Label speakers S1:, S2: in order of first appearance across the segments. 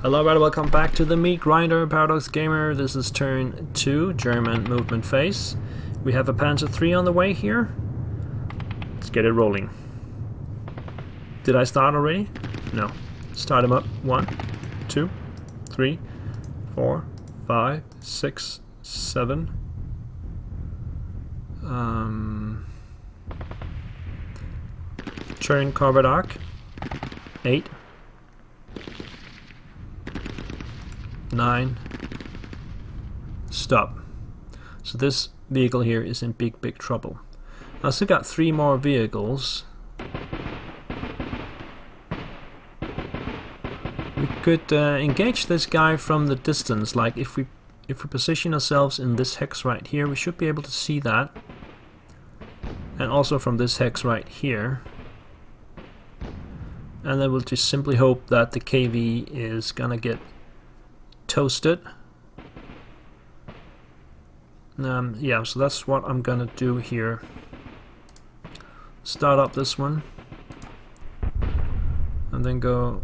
S1: Hello everybody, welcome back to the Meat Grinder Paradox Gamer. This is turn 2, German movement phase. We have a Panzer III on the way here. Let's get it rolling. Did I start already? No. Start him up. 1, 2, 3, 4, 5, 6, 7. Turn covered arc. 8. 9. Stop. So this vehicle here is in big trouble. I still got 3 more vehicles. We could engage this guy from the distance. Like if we position ourselves in this hex right here, we should be able to see that. And also from this hex right here. And then we'll just simply hope that the KV is gonna get toasted. Yeah, so that's what I'm gonna do here. Start up this one and then go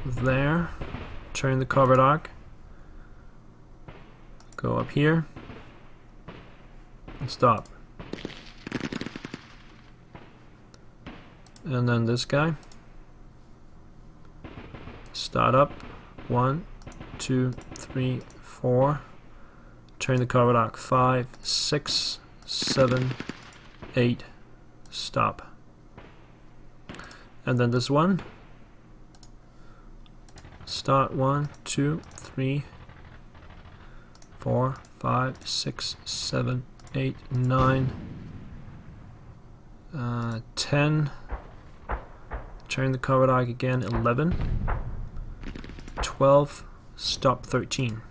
S1: there, turn the covered arc, go up here and stop. And then this guy, start up, 1, 2, 3, 4, turn the covered arc, 5, 6, 7, 8, stop. And then this one, start 1, 2, 3, 4, 5, 6, 7, 8, 9, 10, turn the covered arc again, 11, 12, stop 13.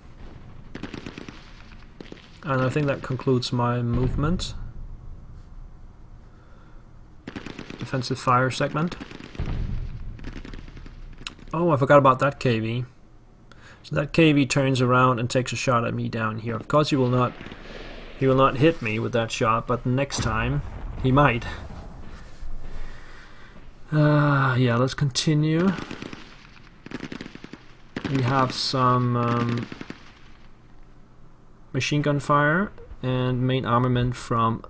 S1: And I think that concludes my movement. Defensive fire segment. Oh, I forgot about that KV. So that KV turns around and takes a shot at me down here. Of course he will not hit me with that shot, but next time he might. Yeah, let's continue. We have some machine gun fire and main armament from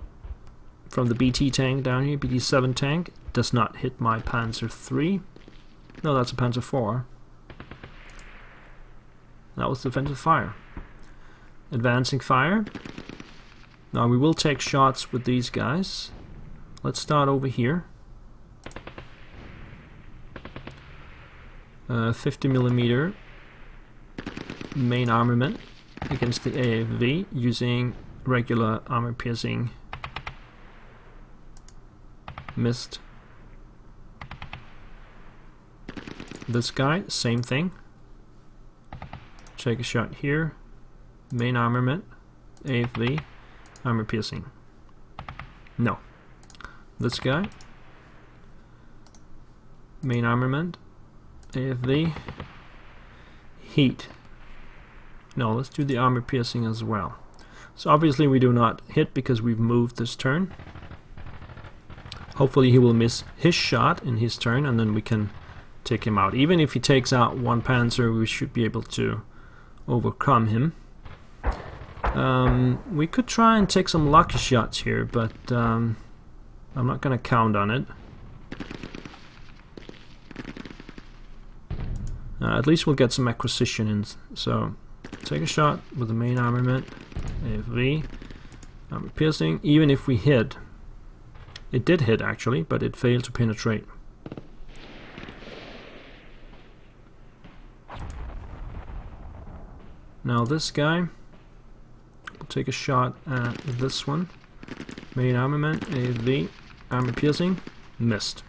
S1: the BT tank down here. BT-7 tank does not hit my Panzer III. No, that's a Panzer IV. That was defensive fire. Advancing fire. Now we will take shots with these guys. Let's start over here. 50mm main armament against the AFV using regular armor piercing. Missed. This guy, same thing. Take a shot here. Main armament, AFV, armor piercing. No. This guy, main armament, AFV, heat. No, let's do the armor piercing as well. So obviously we do not hit because we've moved this turn. Hopefully he will miss his shot in his turn and then we can take him out. Even if he takes out one Panzer, we should be able to overcome him. We could try and take some lucky shots here, but I'm not gonna count on it. At least we'll get some acquisition in. So take a shot with the main armament, AFV, armor piercing. Even if we hit, it did hit actually, but it failed to penetrate. Now this guy, we'll take a shot at this one. Main armament, AFV, armor piercing, missed.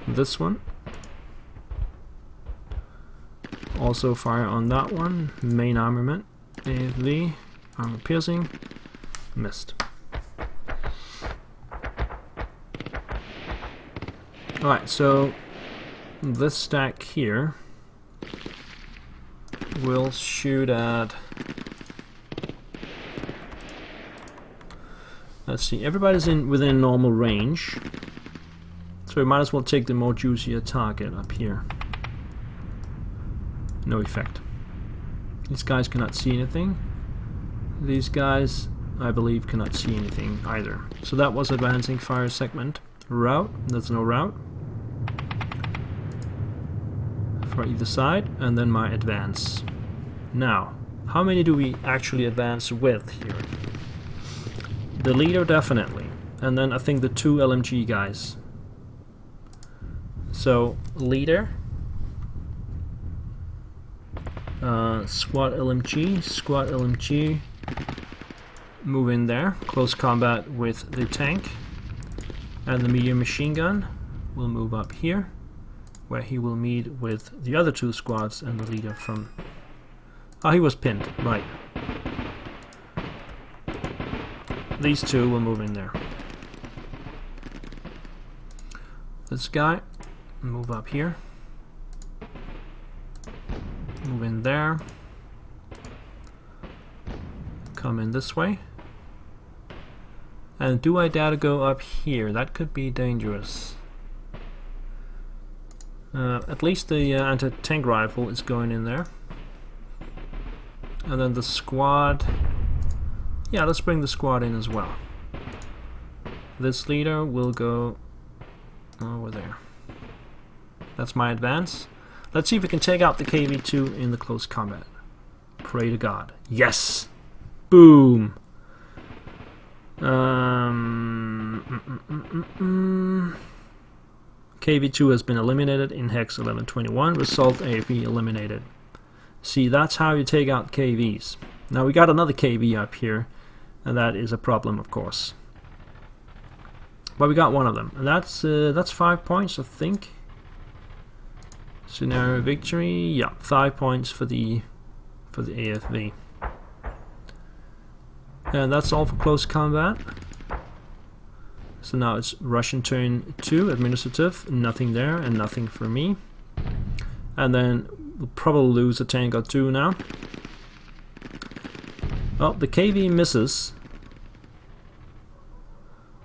S1: This one, also fire on that one. Main armament, AFV, armor piercing, missed. Alright, so this stack here will shoot at, let's see, everybody's within normal range, so we might as well take the more juicier target up here. No effect. These guys cannot see anything. These guys, I believe, cannot see anything either. So that was advancing fire segment. Route, there's no route for either side, and then my advance. Now, how many do we actually advance with here? The leader definitely, and then I think the 2 LMG guys. So leader, squad LMG, move in there, close combat with the tank, and the medium machine gun will move up here, where he will meet with the other 2 squads and the leader from... Oh, he was pinned, right. These 2 will move in there. This guy, move up here. Move in there. Come in this way. And do I dare to go up here? That could be dangerous. At least the anti-tank rifle is going in there. And then the squad... Yeah, let's bring the squad in as well. This leader will go over there. That's my advance. Let's see if we can take out the KV-2 in the close combat. Pray to God. Yes! Boom! KV-2 has been eliminated in Hex 1121. Result AFV eliminated. See, that's how you take out KVs. Now we got another KV up here, and that is a problem, of course. But we got one of them, and that's 5 points, I think. Scenario victory, yeah, 5 points for the AFV. And that's all for close combat. So now it's Russian turn 2, administrative, nothing there and nothing for me. And then we'll probably lose a tank or 2 now. Oh, the KV misses.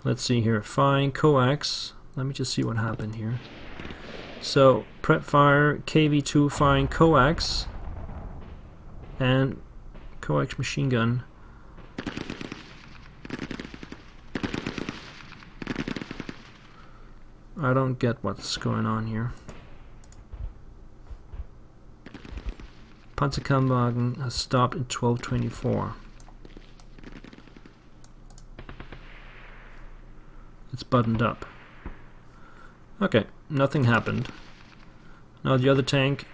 S1: Let's see here, firing coax. Let me just see what happened here. So, prep fire, KV-2 firing coax, and coax machine gun. I don't get what's going on here. Panzerkampfwagen has stopped in 1224. It's buttoned up. Okay, nothing happened. Now the other tank.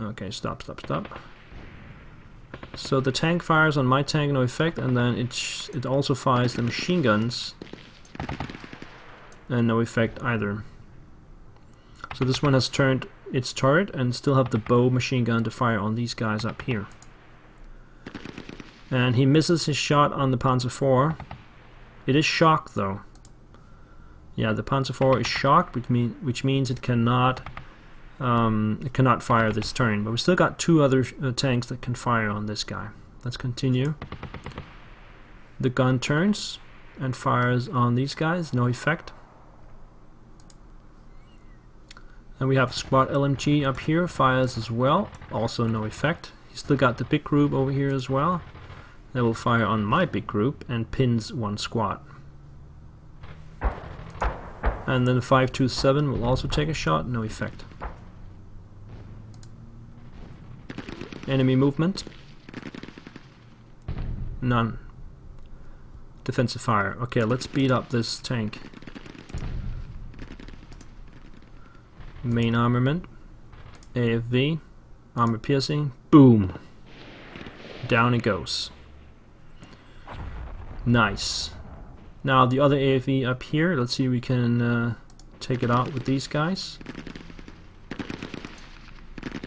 S1: Okay, stop. So the tank fires on my tank, no effect, and then it also fires the machine guns, and no effect either. So this one has turned its turret and still have the bow machine gun to fire on these guys up here. And he misses his shot on the Panzer IV. It is shocked though. Yeah, the Panzer IV is shocked, which means it cannot fire this turn. But we still got 2 other tanks that can fire on this guy. Let's continue. The gun turns and fires on these guys, no effect. And we have squad LMG up here, fires as well, also no effect. He's still got the big group over here as well. They will fire on my big group and pins 1 squad. And then 527 will also take a shot, no effect. Enemy movement. None. Defensive fire. Okay, let's beat up this tank. Main armament. AFV. Armor piercing. Boom. Down it goes. Nice. Now the other AFV up here, let's see if we can take it out with these guys.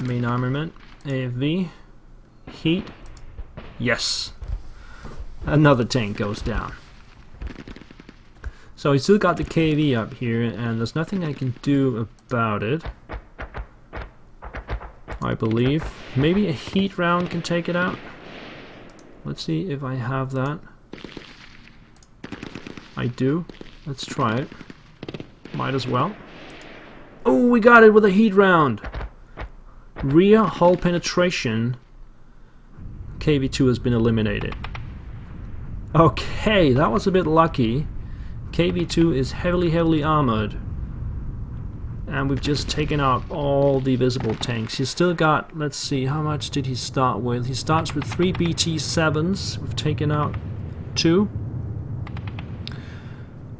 S1: Main armament, AFV, heat, yes. Another tank goes down. So we still got the KV up here and there's nothing I can do about it, I believe. Maybe a heat round can take it out. Let's see if I have that. I do. Let's try it. Might as well. Oh, we got it with a heat round. rear hull penetration, KV2 has been eliminated. Okay, that was a bit lucky. KV2 is heavily armored. And we've just taken out all the visible tanks. He's still got, let's see, how much did he start with? He starts with 3 BT7s. We've taken out 2.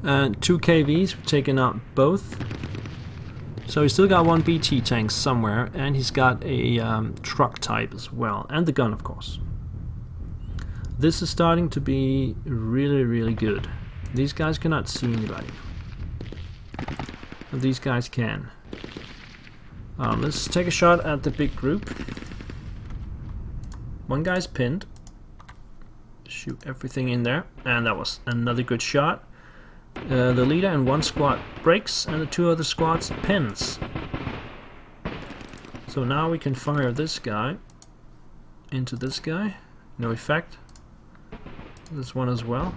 S1: And 2 KVs, we've taken out both. So he's still got 1 BT tank somewhere, and he's got a truck type as well, and the gun, of course. This is starting to be really good. These guys cannot see anybody. But these guys can. Let's take a shot at the big group. One guy's pinned. Shoot everything in there, and that was another good shot. The leader and 1 squad breaks, and the 2 other squads pins. So now we can fire this guy into this guy. No effect. This one as well.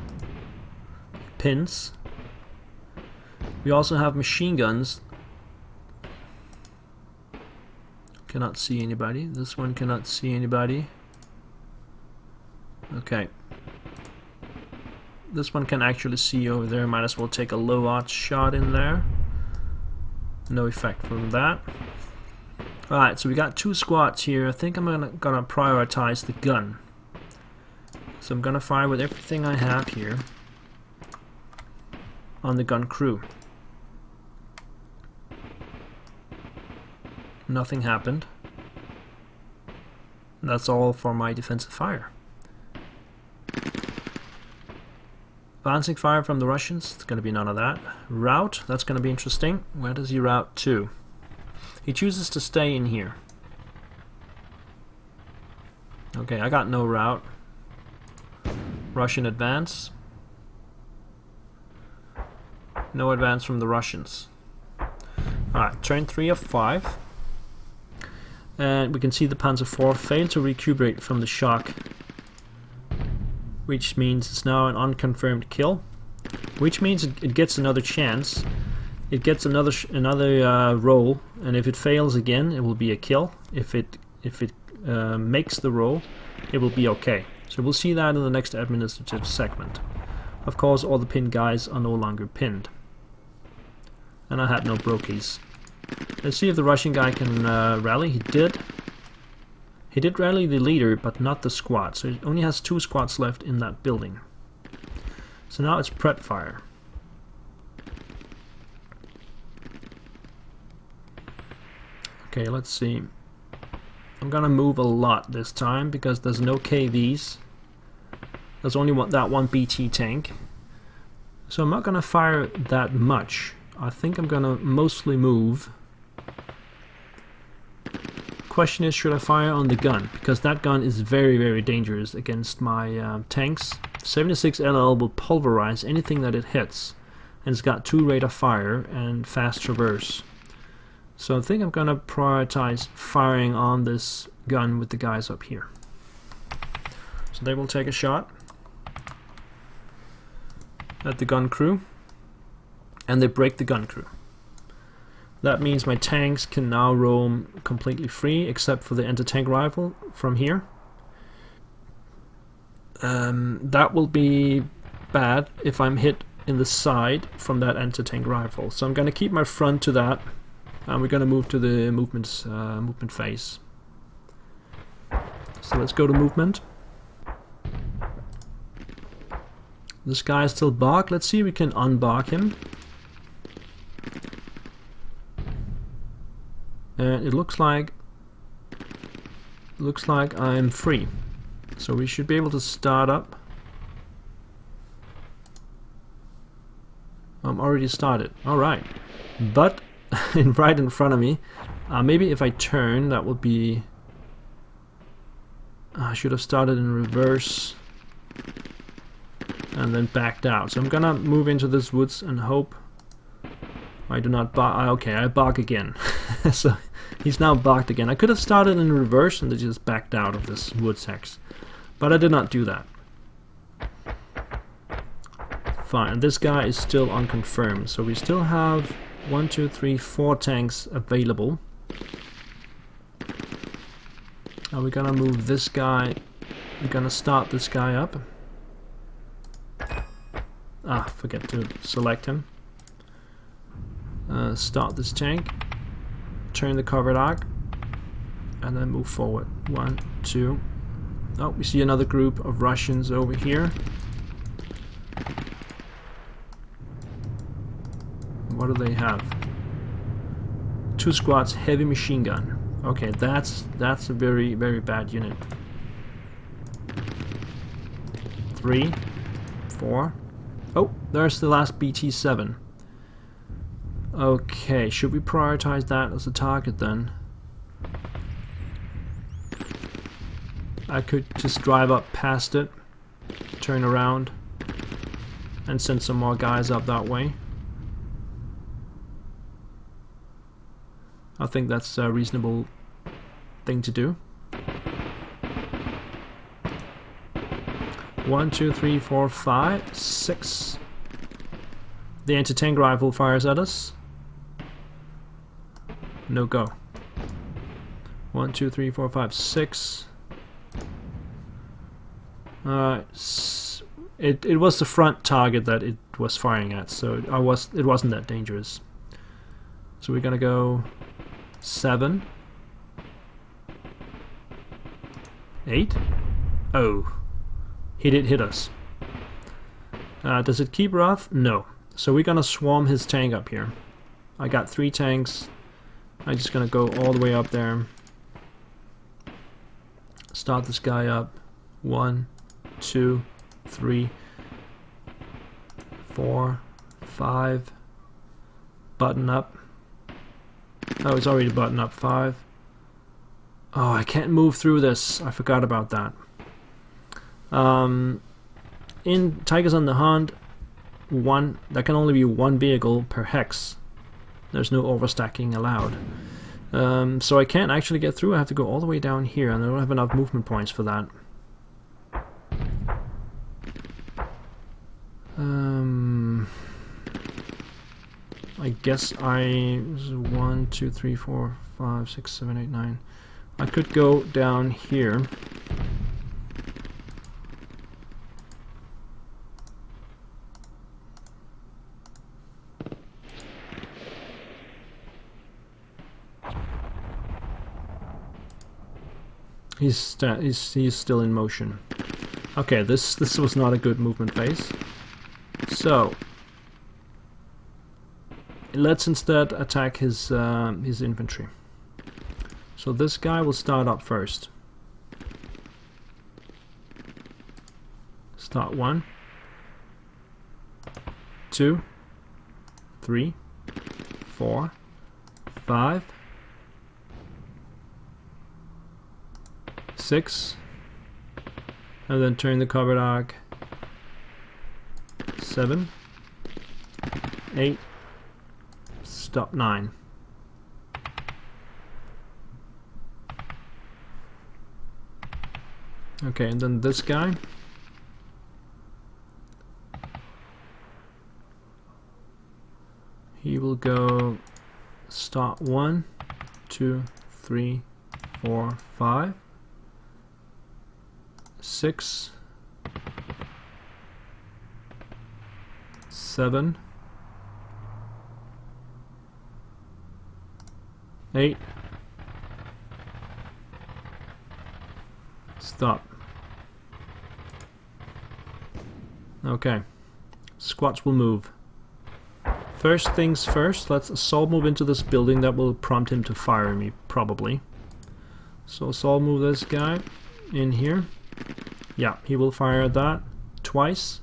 S1: Pins. We also have machine guns. Cannot see anybody. This one cannot see anybody. Okay. This one can actually see over there. Might as well take a low odds shot in there. No effect from that. Alright, so we got 2 squads here. I think I'm gonna prioritize the gun. So I'm gonna fire with everything I have here on the gun crew. Nothing happened. That's all for my defensive fire. Advancing fire from the Russians, it's going to be none of that. Route, that's going to be interesting. Where does he route to? He chooses to stay in here. Okay, I got no route. Russian advance. No advance from the Russians. Alright, turn 3 of 5. And we can see the Panzer IV failed to recuperate from the shock, which means it's now an unconfirmed kill, which means it gets another chance. It gets another roll, and if it fails again, it will be a kill. If it makes the roll, it will be okay. So we'll see that in the next administrative segment. Of course, all the pinned guys are no longer pinned, and I had no brokies. Let's see if the Russian guy can rally. He did. He did rally the leader, but not the squad. So he only has 2 squads left in that building. So now it's prep fire. Okay, let's see. I'm gonna move a lot this time because there's no KVs. There's only that 1 BT tank. So I'm not gonna fire that much. I think I'm gonna mostly move. Question is, should I fire on the gun? Because that gun is very dangerous against my tanks. 76 LL will pulverize anything that it hits, and it's got 2 rate of fire and fast traverse. So I think I'm gonna prioritize firing on this gun with the guys up here. So they will take a shot at the gun crew, and they break the gun crew. That means my tanks can now roam completely free, except for the anti-tank rifle from here. That will be bad if I'm hit in the side from that anti-tank rifle. So I'm going to keep my front to that, and we're going to move to the movement phase. So let's go to movement. This guy is still barked. Let's see if we can unbark him. And it looks like I'm free, so we should be able to start up. I'm already started. All right, but right in front of me. Maybe if I turn, that would be. I should have started in reverse and then backed out. So I'm gonna move into this woods and hope I do not bark. Okay, I bark again. So he's now barked again. I could have started in reverse and just backed out of this woods hex, but I did not do that. Fine, and this guy is still unconfirmed, so we still have 1, 2, 3, 4 tanks available. Now we're gonna move this guy. We're gonna start this guy up. Forget to select him. Start this tank. Turn the covered arc. And then move forward. 1, 2. Oh, we see another group of Russians over here. What do they have? 2 squads, heavy machine gun. Okay, that's a very, very bad unit. 3, 4. Oh, there's the last BT-7. Okay, should we prioritize that as a target then? I could just drive up past it, turn around, and send some more guys up that way. I think that's a reasonable thing to do. 1, 2, 3, 4, 5, 6. The anti-tank rifle fires at us. No go. 1, 2, 3, 4, 5, 6. It was the front target that it was firing at, so it wasn't that dangerous. So we're gonna go 7, 8. Oh, he did hit us. Does it keep rough? No. So we're gonna swarm his tank up here. I got 3 tanks. I'm just gonna go all the way up there. Start this guy up. 1, 2, 3, 4, 5. Button up. Oh, it's already buttoned up. 5. Oh, I can't move through this. I forgot about that. In Tigers on the Hunt, there can only be 1 vehicle per hex. There's no overstacking allowed. So I can't actually get through. I have to go all the way down here, and I don't have enough movement points for that. I guess 1, 2, 3, 4, 5, 6, 7, 8, 9. I could go down here. He's still in motion. Okay, this was not a good movement phase. So let's instead attack his infantry. So this guy will start up first. Start 1, 2, 3, 4, 5, 6, and then turn the covered arc. 7, 8, stop 9. Okay, and then this guy. He will go start 1, 2, 3, 4, 5, 6, 7, 8, stop. Okay, squads will move. First things first, let's assault move into this building. That will prompt him to fire me, probably. So assault move this guy in here. Yeah, he will fire at that twice.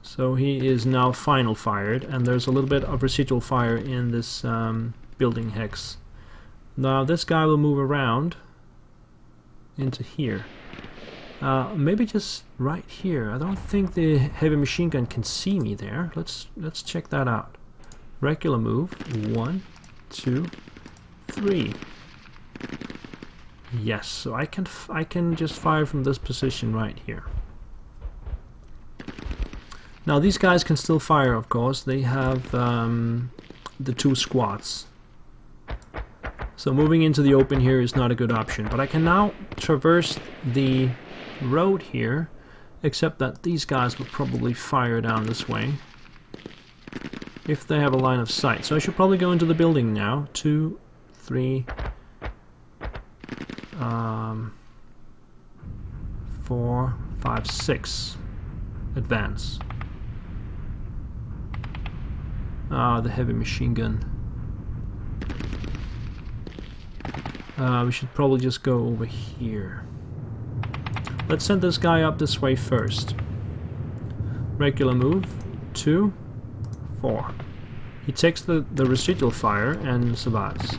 S1: So he is now final fired, and there's a little bit of residual fire in this building hex. Now this guy will move around into here. Maybe just right here. I don't think the heavy machine gun can see me there. Let's check that out. Regular move. 1, 2, 3. Yes, so I can just fire from this position right here. Now these guys can still fire, of course. They have the 2 squads. So moving into the open here is not a good option, but I can now traverse the road here, except that these guys will probably fire down this way if they have a line of sight. So I should probably go into the building now. 2, 3, 4, 5, 6. Advance. Ah, the heavy machine gun. We should probably just go over here. Let's send this guy up this way first. Regular move. 2, 4. He takes the residual fire and survives.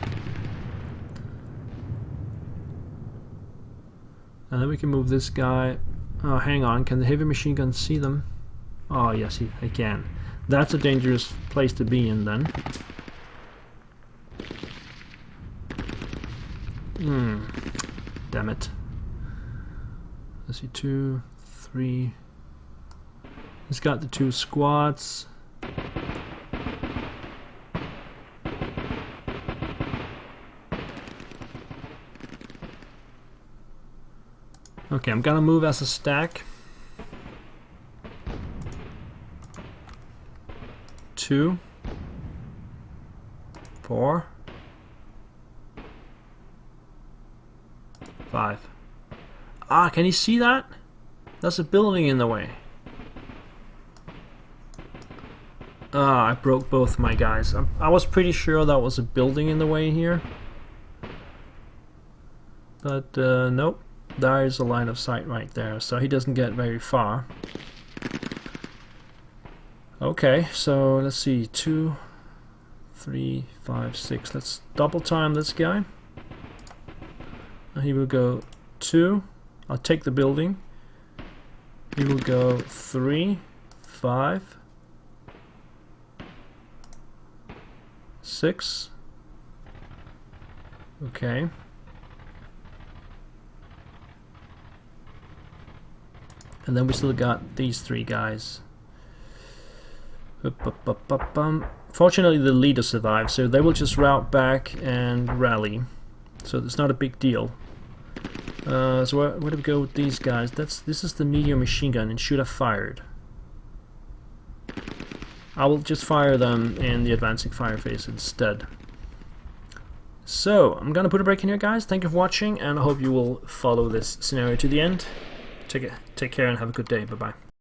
S1: And then we can move this guy. Oh, hang on. Can the heavy machine gun see them? Oh, yes, he can. That's a dangerous place to be in then. Damn it. Let's see, 2, 3. He's got the 2 squads. Okay, I'm gonna move as a stack. 2, 4, 5. Ah, can you see that? That's a building in the way. Ah, I broke both my guys. I was pretty sure that was a building in the way here. But nope. There is a line of sight right there, so he doesn't get very far. Okay, so let's see, 2, 3, 5, 6. Let's double time this guy. And he will go 2. I'll take the building. He will go 3, 5, 6. Okay. And then we still got these 3 guys. Fortunately, the leader survived, so they will just route back and rally. So it's not a big deal. So where do we go with these guys? This is the medium machine gun and should have fired. I will just fire them in the advancing fire phase instead. So I'm gonna put a break in here, guys. Thank you for watching, and I hope you will follow this scenario to the end. Take care and have a good day. Bye bye.